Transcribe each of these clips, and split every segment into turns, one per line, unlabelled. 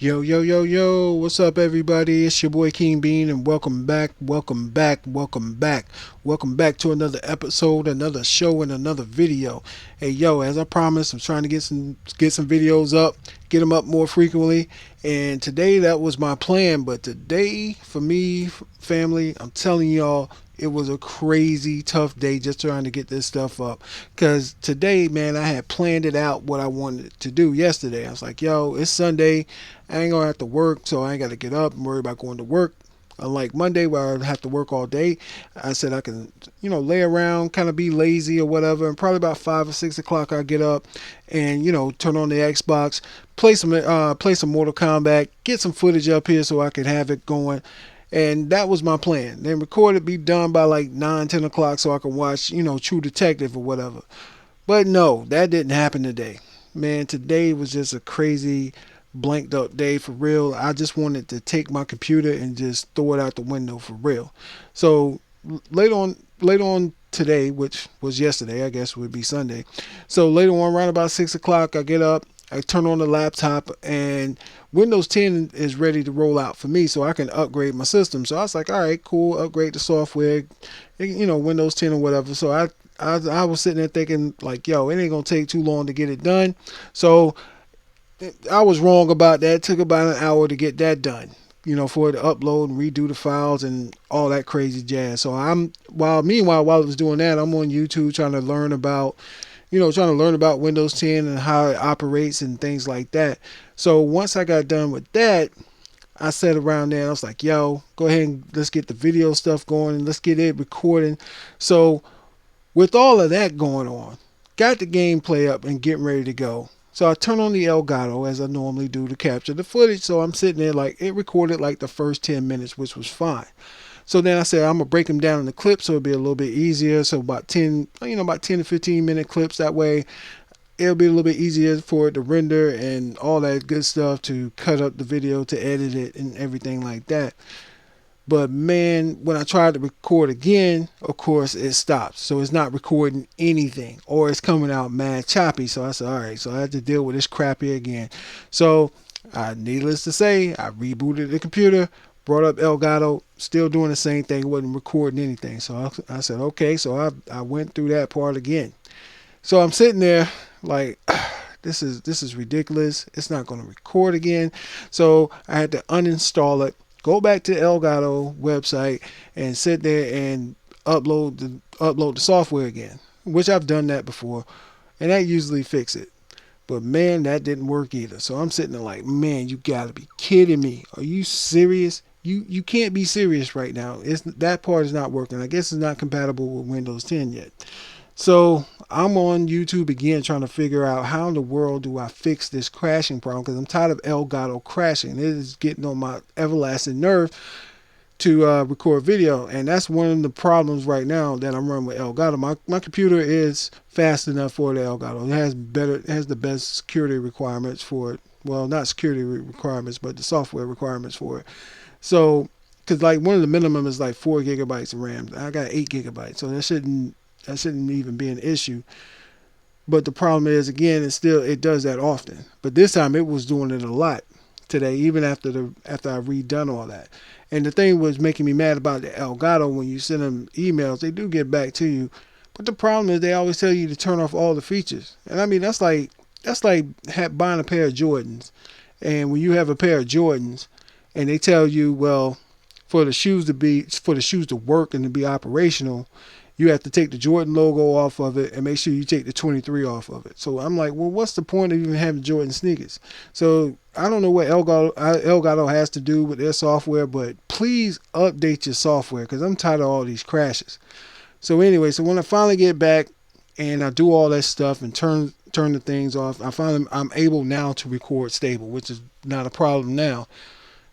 Yo, yo, yo, yo, what's up, everybody? It's your boy King Bean, and welcome back, welcome back, welcome back. Welcome back to another episode, another show, and another video. Hey, yo, as I promised, I'm trying to get some videos up, get them up more frequently. And today, that was my plan. But today, for me, family, I'm telling y'all, it was a crazy tough day just trying to get this stuff up. Because today, man, I had planned it out what I wanted to do yesterday. I was like, yo, it's Sunday. I ain't gonna have to work, so I ain't got to get up and worry about going to work. Unlike Monday, where I have to work all day, I said I can, lay around, kind of be lazy or whatever. And probably about 5 or 6 o'clock, I get up and turn on the Xbox, play some Mortal Kombat, get some footage up here so I can have it going. And that was my plan. Then record it, be done by like 9, 10 o'clock, so I can watch, True Detective or whatever. But no, that didn't happen today. Man, today was just a crazy blanked up day for real. I just wanted to take my computer and just throw it out the window for real. So later on today, which was yesterday, I guess would be Sunday. So later on, around about 6 o'clock, I get up, I turn on the laptop, and Windows 10 is ready to roll out for me, so I can upgrade my system. So I was like, all right, cool, upgrade the software, Windows 10 or whatever. So I was sitting there thinking like, yo, it ain't gonna take too long to get it done. So I was wrong about that. It took about an hour to get that done. For it to upload and redo the files and all that crazy jazz. So meanwhile, while I was doing that, I'm on YouTube trying to learn about, Windows 10 and how it operates and things like that. So once I got done with that, I sat around there and I was like, yo, go ahead and let's get the video stuff going and let's get it recording. So with all of that going on, got the gameplay up and getting ready to go. So I turn on the Elgato as I normally do to capture the footage. So I'm sitting there like it recorded like the first 10 minutes, which was fine. So then I said I'm gonna break them down in the clips so it'll be a little bit easier. So about 10 to 15 minute clips. That way it'll be a little bit easier for it to render and all that good stuff to cut up the video, to edit it and everything like that. But man, when I tried to record again, of course it stops. So it's not recording anything or it's coming out mad choppy. So I said, all right, so I had to deal with this crap here again. So needless to say, I rebooted the computer, brought up Elgato, still doing the same thing, wasn't recording anything. So I said, okay, so I went through that part again. So I'm sitting there like, this is ridiculous. It's not going to record again. So I had to uninstall it, go back to the Elgato website, and sit there and upload the software again, which I've done that before, and that usually fix it. But man, that didn't work either. So I'm sitting there like, man, you gotta be kidding me. Are you serious? You can't be serious right now. It's that part is not working. I guess it's not compatible with Windows 10 yet. So I'm on YouTube again trying to figure out how in the world do I fix this crashing problem, because I'm tired of Elgato crashing. It is getting on my everlasting nerve to record video, and that's one of the problems right now that I'm running with Elgato. My computer is fast enough for the Elgato. It has the best security requirements for it. Well, not security requirements, but the software requirements for it. So, because like one of the minimum is like 4 gigabytes of RAM. I got 8 gigabytes, so that shouldn't even be an issue. But the problem is, again, it does that often. But this time it was doing it a lot today, even after I redone all that. And the thing was making me mad about the Elgato, when you send them emails, they do get back to you. But the problem is they always tell you to turn off all the features. And I mean that's like buying a pair of Jordans. And when you have a pair of Jordans and they tell you, well, for the shoes to work and to be operational, you have to take the Jordan logo off of it and make sure you take the 23 off of it. So I'm like, well, what's the point of even having Jordan sneakers? So I don't know what Elgato has to do with their software, but please update your software, because I'm tired of all these crashes. So anyway, so when I finally get back and I do all that stuff and turn the things off, I'm able now to record stable, which is not a problem now.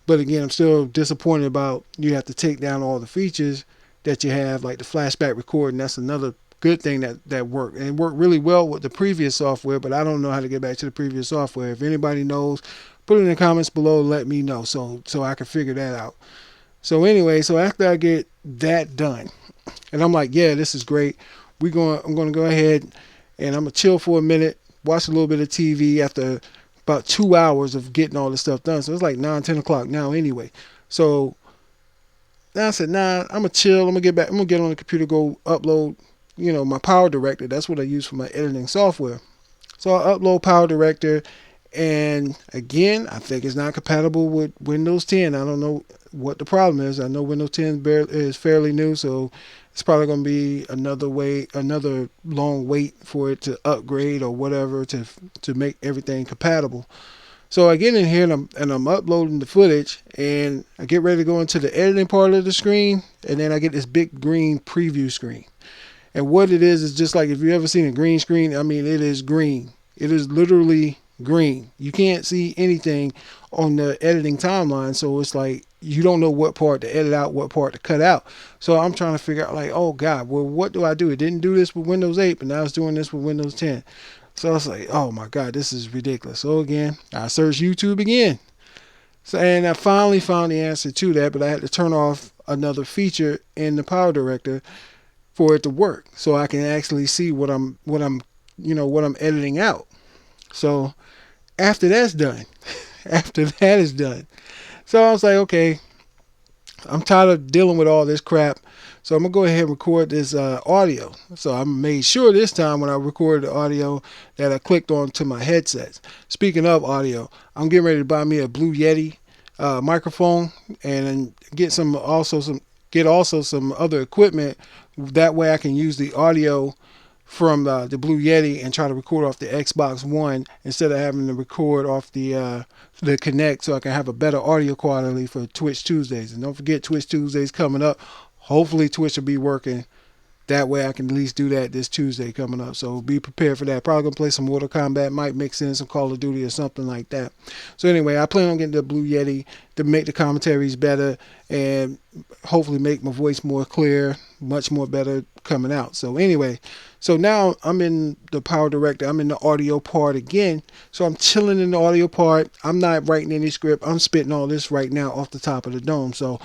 But again, I'm still disappointed about you have to take down all the features that you have, like the flashback recording. That's another good thing that worked. And it worked really well with the previous software, but I don't know how to get back to the previous software. If anybody knows, put it in the comments below and let me know so I can figure that out. So anyway, so after I get that done, and I'm like, yeah, this is great. I'm gonna go ahead and I'm gonna chill for a minute, watch a little bit of TV after about 2 hours of getting all this stuff done. So it's like 9, 10 o'clock now anyway. So then I said, nah, I'm gonna chill. I'm gonna get back. I'm gonna get on the computer, go upload, my Power Director. That's what I use for my editing software. So I upload Power Director, and again, I think it's not compatible with Windows 10. I don't know what the problem is. I know Windows 10 is fairly new, so it's probably going to be another long wait for it to upgrade or whatever to make everything compatible. So I get in here and I'm uploading the footage, and I get ready to go into the editing part of the screen, and then I get this big green preview screen. And what it is just like if you ever seen a green screen. I mean, it is green. It is literally green. You can't see anything on the editing timeline, so it's like you don't know what part to edit out, what part to cut out. So I'm trying to figure out, like, oh God, well, what do I do? It didn't do this with Windows 8, but now it's doing this with Windows 10. So I was like, oh my God, this is ridiculous. So again, I searched YouTube again. So, and I finally found the answer to that, but I had to turn off another feature in the Power Director for it to work, so I can actually see what I'm editing out. So after that's done, after that is done, so I was like, okay, I'm tired of dealing with all this crap. So I'm gonna go ahead and record this audio. So I made sure this time when I recorded the audio that I clicked on to my headsets. Speaking of audio, I'm getting ready to buy me a Blue Yeti microphone, and get also some other equipment. That way I can use the audio from the Blue Yeti and try to record off the Xbox One instead of having to record off the Kinect, so I can have a better audio quality for Twitch Tuesdays. And don't forget, Twitch Tuesdays coming up. Hopefully Twitch will be working. That way I can at least do that this Tuesday coming up. So be prepared for that. Probably going to play some Mortal Kombat. Might mix in some Call of Duty or something like that. So anyway, I plan on getting the Blue Yeti to make the commentaries better and hopefully make my voice more clear, much more better coming out. So anyway, so now I'm in the Power Director. I'm in the audio part again. So I'm chilling in the audio part. I'm not writing any script. I'm spitting all this right now off the top of the dome. So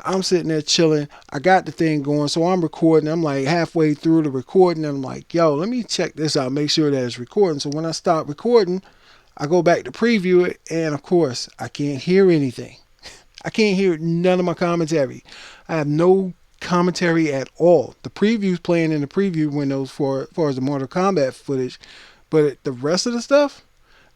I'm sitting there chilling. I got the thing going, so I'm recording. I'm like halfway through the recording, and I'm like, yo, let me check this out, make sure that it's recording. So when I stop recording, I go back to preview it, and of course, I can't hear anything. I can't hear none of my commentary. I have no commentary at all. The preview's playing in the preview windows as far as the Mortal Kombat footage, but the rest of the stuff,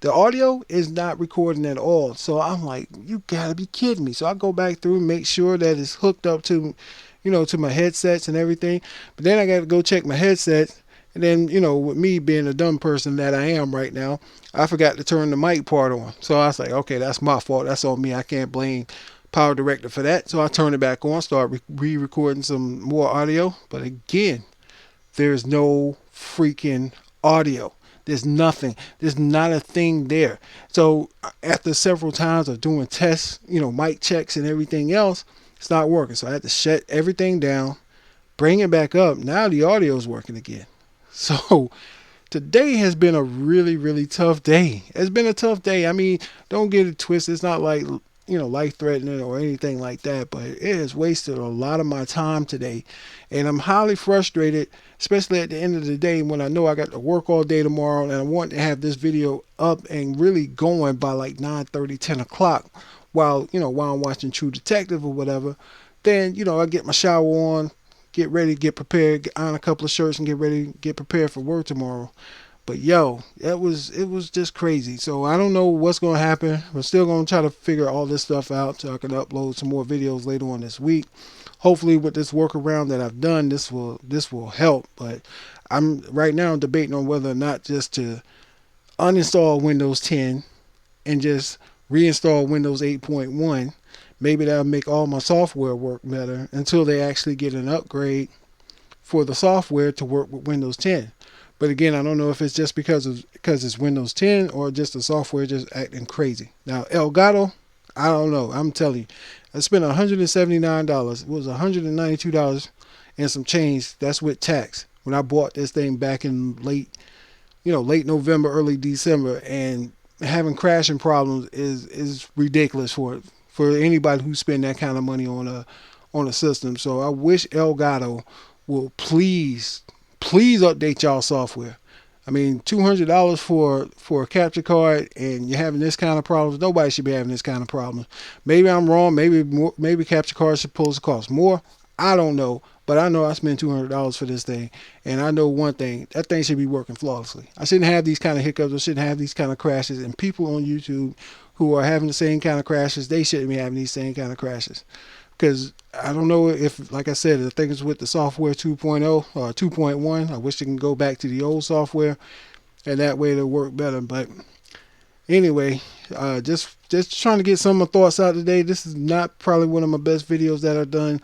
the audio is not recording at all. So I'm like, you gotta be kidding me. So I go back through and make sure that it's hooked up to, to my headsets and everything. But then I got to go check my headsets. And then, with me being a dumb person that I am right now, I forgot to turn the mic part on. So I was like, okay, that's my fault. That's on me. I can't blame Power Director for that. So I turned it back on, start re-recording some more audio. But again, there's no freaking audio. There's nothing. There's not a thing there. So after several times of doing tests, mic checks and everything else, it's not working. So I had to shut everything down, bring it back up. Now the audio is working again. So today has been a really, really tough day. It's been a tough day. I mean, don't get it twisted. It's not like, life threatening or anything like that, but it has wasted a lot of my time today. And I'm highly frustrated, especially at the end of the day when I know I got to work all day tomorrow, and I want to have this video up and really going by like 9:30, 10 o'clock while I'm watching True Detective or whatever. Then, I get my shower on, get ready, get prepared, get on a couple of shirts and get ready, get prepared for work tomorrow. But yo, it was just crazy. So I don't know what's going to happen. We're still going to try to figure all this stuff out so I can upload some more videos later on this week. Hopefully with this workaround that I've done, this will help. But I'm right now debating on whether or not just to uninstall Windows 10 and just reinstall Windows 8.1. Maybe that'll make all my software work better until they actually get an upgrade for the software to work with Windows 10. But again, I don't know if it's just because it's Windows 10 or just the software just acting crazy. Now, Elgato, I don't know. I'm telling you, I spent $179. It was $192 and some change. That's with tax. When I bought this thing back in late November, early December, and having crashing problems is ridiculous for anybody who spend that kind of money on a system. So I wish Elgato will please update y'all software. I mean, $200 for a capture card, and you're having this kind of problems. Nobody should be having this kind of problems. Maybe I'm wrong. Maybe capture cards are supposed to cost more. I don't know, but I know I spent $200 for this thing, and I know one thing: that thing should be working flawlessly. I shouldn't have these kind of hiccups. I shouldn't have these kind of crashes. And people on YouTube who are having the same kind of crashes, they shouldn't be having these same kind of crashes. Because I don't know if, like I said, I think it's with the software 2.0 or 2.1. I wish they can go back to the old software, and that way it'll work better. But anyway, just trying to get some of my thoughts out today. This is not probably one of my best videos that I've done,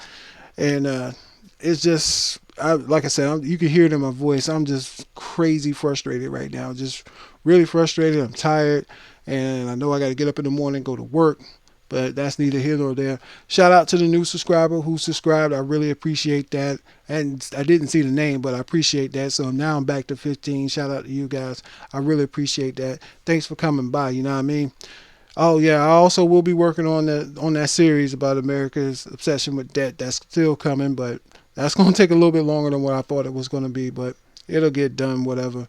and it's just like I said, you can hear it in my voice. I'm just crazy frustrated right now. Just really frustrated. I'm tired, and I know I got to get up in the morning, go to work. But that's neither here nor there. Shout out to the new subscriber who subscribed. I really appreciate that. And I didn't see the name, but I appreciate that. So now I'm back to 15. Shout out to you guys. I really appreciate that. Thanks for coming by. You know what I mean? Oh yeah, I also will be working on that series about America's obsession with debt. That's still coming, but that's going to take a little bit longer than what I thought it was going to be. But it'll get done, whatever.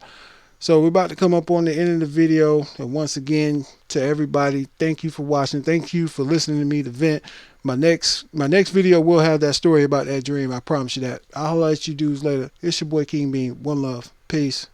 So we're about to come up on the end of the video. And once again, to everybody, thank you for watching. Thank you for listening to me to vent. My next video will have that story about that dream. I promise you that. I'll let you dudes later. It's your boy King Bean. One love. Peace.